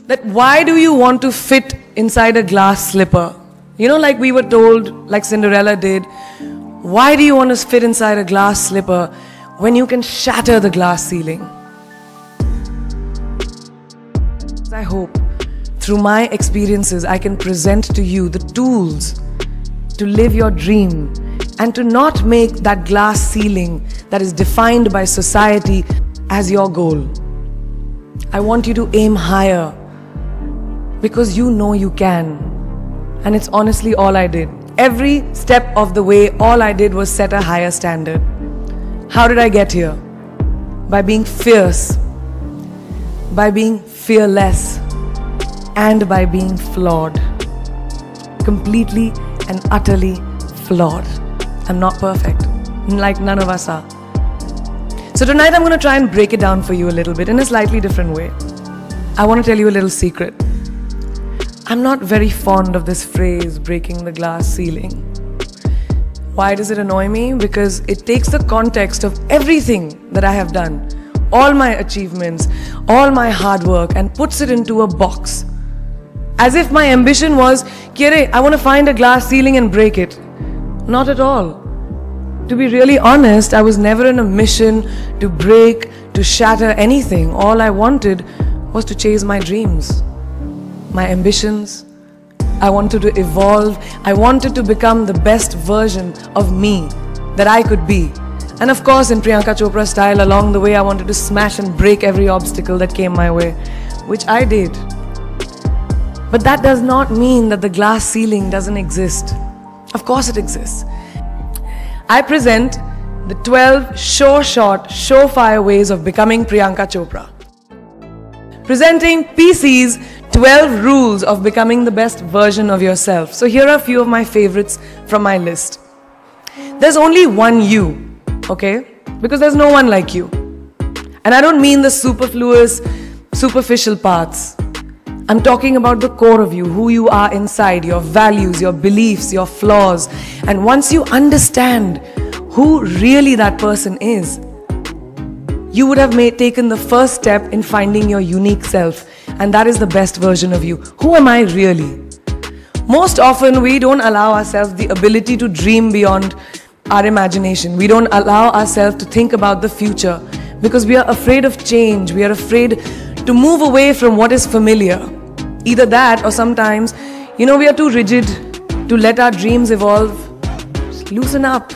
that why do you want to fit inside a glass slipper? You know, like we were told, like Cinderella did, why do you want to fit inside a glass slipper when you can shatter the glass ceiling? I hope through my experiences I can present to you the tools to live your dream and to not make that glass ceiling that is defined by society as your goal. I want you to aim higher because you know you can. And it's honestly all I did. Every step of the way, all I did was set a higher standard. How did I get here? By being fierce, by being fearless, and by being flawed. Completely and utterly flawed. I'm not perfect, like none of us are. So tonight I'm going to try and break it down for you a little bit in a slightly different way. I want to tell you a little secret. I'm not very fond of this phrase, breaking the glass ceiling. Why does it annoy me? Because it takes the context of everything that I have done, all my achievements, all my hard work, and puts it into a box. As if my ambition was, Kire, I want to find a glass ceiling and break it. Not at all. To be really honest, I was never in a mission to break, to shatter anything. All I wanted was to chase my dreams, my ambitions. I wanted to evolve. I wanted to become the best version of me that I could be. And of course, in Priyanka Chopra style, along the way, I wanted to smash and break every obstacle that came my way, which I did. But that does not mean that the glass ceiling doesn't exist. Of course it exists. I present the 12 sure-shot, surefire ways of becoming Priyanka Chopra. Presenting PC's 12 rules of becoming the best version of yourself. So here are a few of my favorites from my list. There's only one you, okay? Because there's no one like you. And I don't mean the superfluous, superficial parts. I'm talking about the core of you, who you are inside, your values, your beliefs, your flaws. And once you understand who really that person is, you would have taken the first step in finding your unique self. And that is the best version of you. Who am I really? Most often, we don't allow ourselves the ability to dream beyond our imagination. We don't allow ourselves to think about the future because we are afraid of change. We are afraid to move away from what is familiar. Either that or sometimes, we are too rigid to let our dreams evolve. Just loosen up,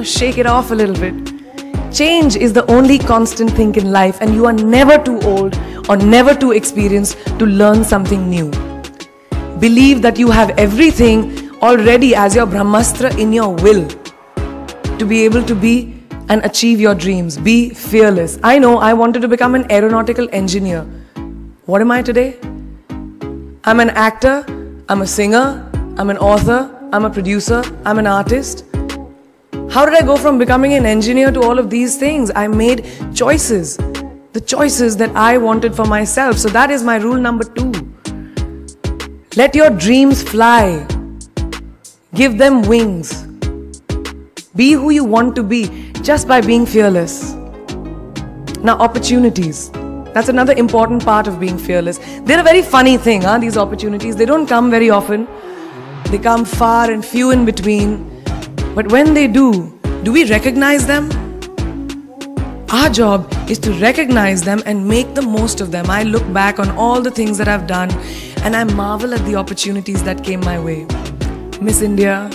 shake it off a little bit. Change is the only constant thing in life, and you are never too old or never too experienced to learn something new. Believe that you have everything already as your Brahmastra in your will to be able to be and achieve your dreams. Be fearless. I know I wanted to become an aeronautical engineer. What am I today? I'm an actor, I'm a singer, I'm an author, I'm a producer, I'm an artist. How did I go from becoming an engineer to all of these things? I made choices, the choices that I wanted for myself. So that is my rule number 2. Let your dreams fly. Give them wings. Be who you want to be just by being fearless. Now, opportunities. That's another important part of being fearless. They're a very funny thing, these opportunities. They don't come very often. They come far and few in between. But when they do we recognize them? Our job is to recognize them and make the most of them. I look back on all the things that I've done and I marvel at the opportunities that came my way. Miss India,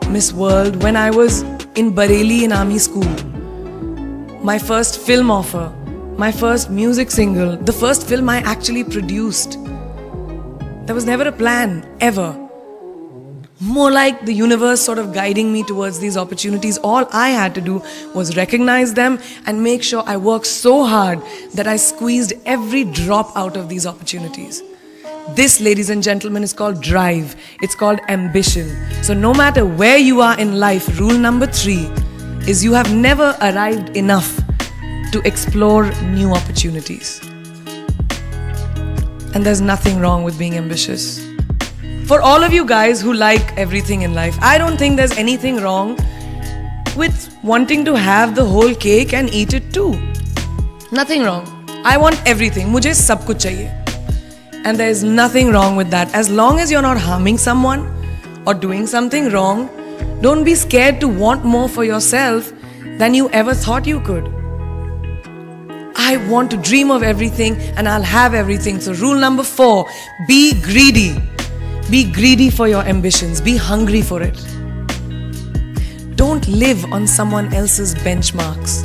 Miss World, when I was in Bareilly in army school. My first film offer. My first music single, the first film I actually produced. There was never a plan, ever. More like the universe sort of guiding me towards these opportunities. All I had to do was recognize them and make sure I worked so hard that I squeezed every drop out of these opportunities. This, ladies and gentlemen, is called drive. It's called ambition. So no matter where you are in life, rule number 3 is you have never arrived enough to explore new opportunities. And there's nothing wrong with being ambitious. For all of you guys who like everything in life, I don't think there's anything wrong with wanting to have the whole cake and eat it too. Nothing wrong. I want everything. मुझे सब कुछ चाहिए. And there is nothing wrong with that. As long as you're not harming someone or doing something wrong, don't be scared to want more for yourself than you ever thought you could. I want to dream of everything and I'll have everything. So rule number 4, be greedy. Be greedy for your ambitions. Be hungry for it. Don't live on someone else's benchmarks.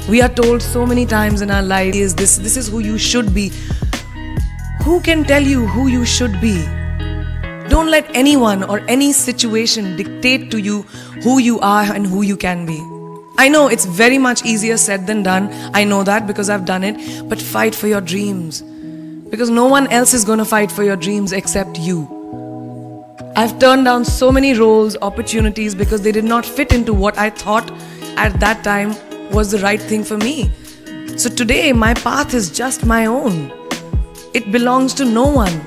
We are told so many times in our lives, this is who you should be. Who can tell you who you should be? Don't let anyone or any situation dictate to you who you are and who you can be. I know it's very much easier said than done. I know that because I've done it. But fight for your dreams. Because no one else is going to fight for your dreams except you. I've turned down so many roles, opportunities because they did not fit into what I thought at that time was the right thing for me. So today my path is just my own. It belongs to no one.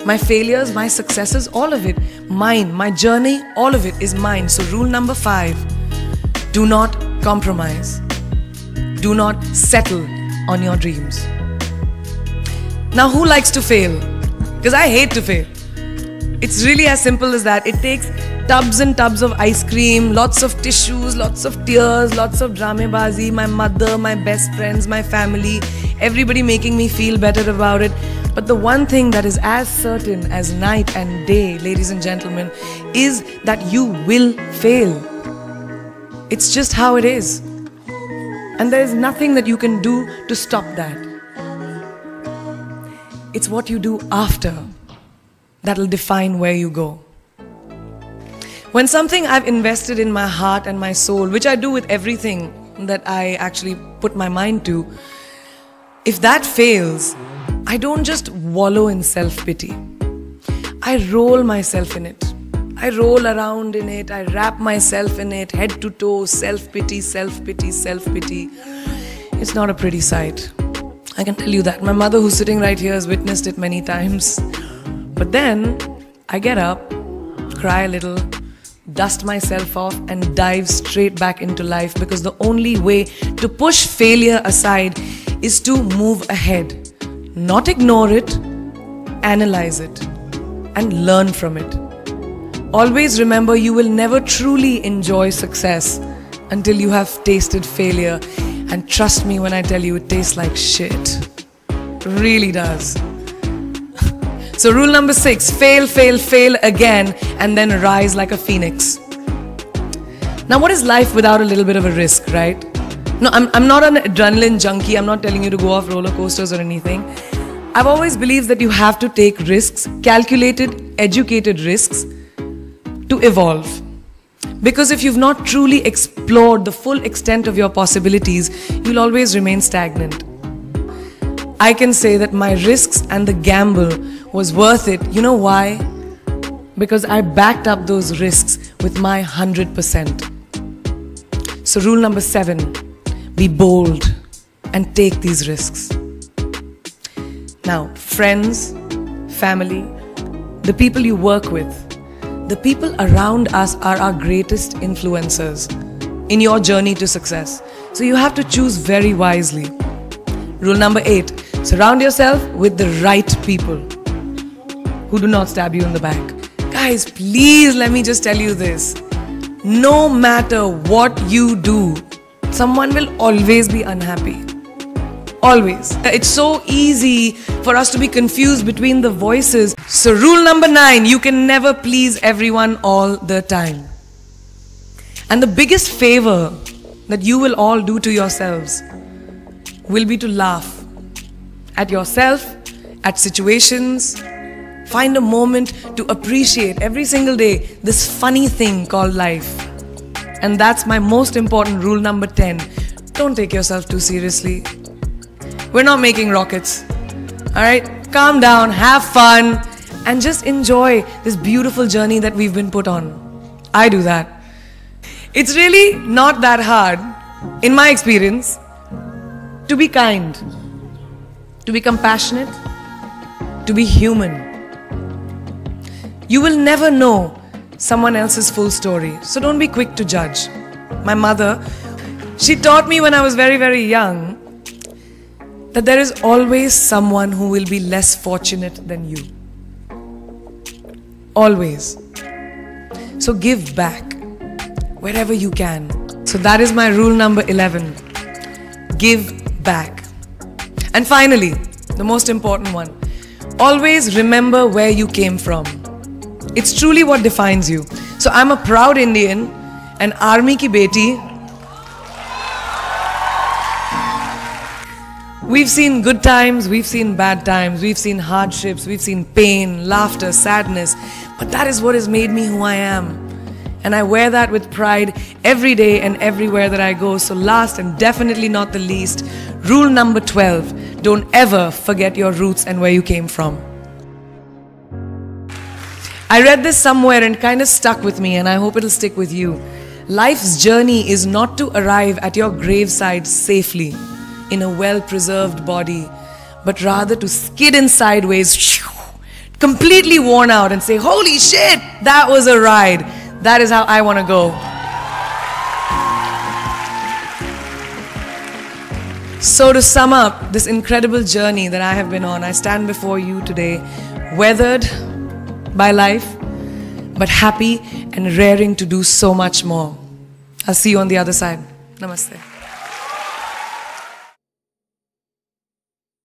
My failures, my successes, all of it, mine. My journey, all of it is mine. So rule number 5, do not compromise. Do not settle on your dreams. Now who likes to fail? Because I hate to fail. It's really as simple as that. It takes tubs and tubs of ice cream, lots of tissues, lots of tears, lots of dramebazi, my mother, my best friends, my family, everybody making me feel better about it. But the one thing that is as certain as night and day, ladies and gentlemen, is that you will fail. It's just how it is. And there is nothing that you can do to stop that. It's what you do after that'll define where you go. When something I've invested in my heart and my soul, which I do with everything that I actually put my mind to, if that fails, I don't just wallow in self-pity. I roll myself in it. I roll around in it. I wrap myself in it, head to toe, self-pity, self-pity, self-pity. It's not a pretty sight. I can tell you that. My mother, who's sitting right here, has witnessed it many times. But then I get up, cry a little, dust myself off and dive straight back into life, because the only way to push failure aside is to move ahead. Not ignore it, analyze it and learn from it. Always remember, you will never truly enjoy success until you have tasted failure. And trust me when I tell you, it tastes like shit. It really does. So rule number 6, fail, fail, fail again and then rise like a phoenix. Now what is life without a little bit of a risk, right? No, I'm not an adrenaline junkie. I'm not telling you to go off roller coasters or anything. I've always believed that you have to take risks, calculated, educated risks to evolve. Because if you've not truly explored the full extent of your possibilities, you'll always remain stagnant. I can say that my risks and the gamble was worth it. You know why? Because I backed up those risks with my 100%. So rule number 7, be bold and take these risks. Now, friends, family, the people you work with, the people around us are our greatest influencers in your journey to success. So you have to choose very wisely. Rule number 8, surround yourself with the right people who do not stab you in the back. Guys, please let me just tell you this. No matter what you do, someone will always be unhappy. Always. It's so easy for us to be confused between the voices. So rule number 9, you can never please everyone all the time. And the biggest favor that you will all do to yourselves will be to laugh at yourself, at situations. Find a moment to appreciate every single day this funny thing called life. And that's my most important rule number 10. Don't take yourself too seriously. We're not making rockets. Alright? Calm down, have fun, and just enjoy this beautiful journey that we've been put on. I do that. It's really not that hard, in my experience, to be kind, to be compassionate, to be human. You will never know someone else's full story, so don't be quick to judge. My mother, she taught me when I was very, very young that there is always someone who will be less fortunate than you. Always. So give back wherever you can. So that is my rule number 11. Give back. And finally, the most important one, always remember where you came from. It's truly what defines you. So I'm a proud Indian, an army ki beti. We've seen good times, we've seen bad times, we've seen hardships, we've seen pain, laughter, sadness. But that is what has made me who I am. And I wear that with pride every day and everywhere that I go. So last and definitely not the least, rule number 12, don't ever forget your roots and where you came from. I read this somewhere and kind of stuck with me, and I hope it'll stick with you. Life's journey is not to arrive at your graveside safely in a well-preserved body, but rather to skid in sideways, completely worn out, and say, holy shit, that was a ride. That is how I want to go. So to sum up this incredible journey that I have been on, I stand before you today, weathered by life, but happy and raring to do so much more. I'll see you on the other side. Namaste.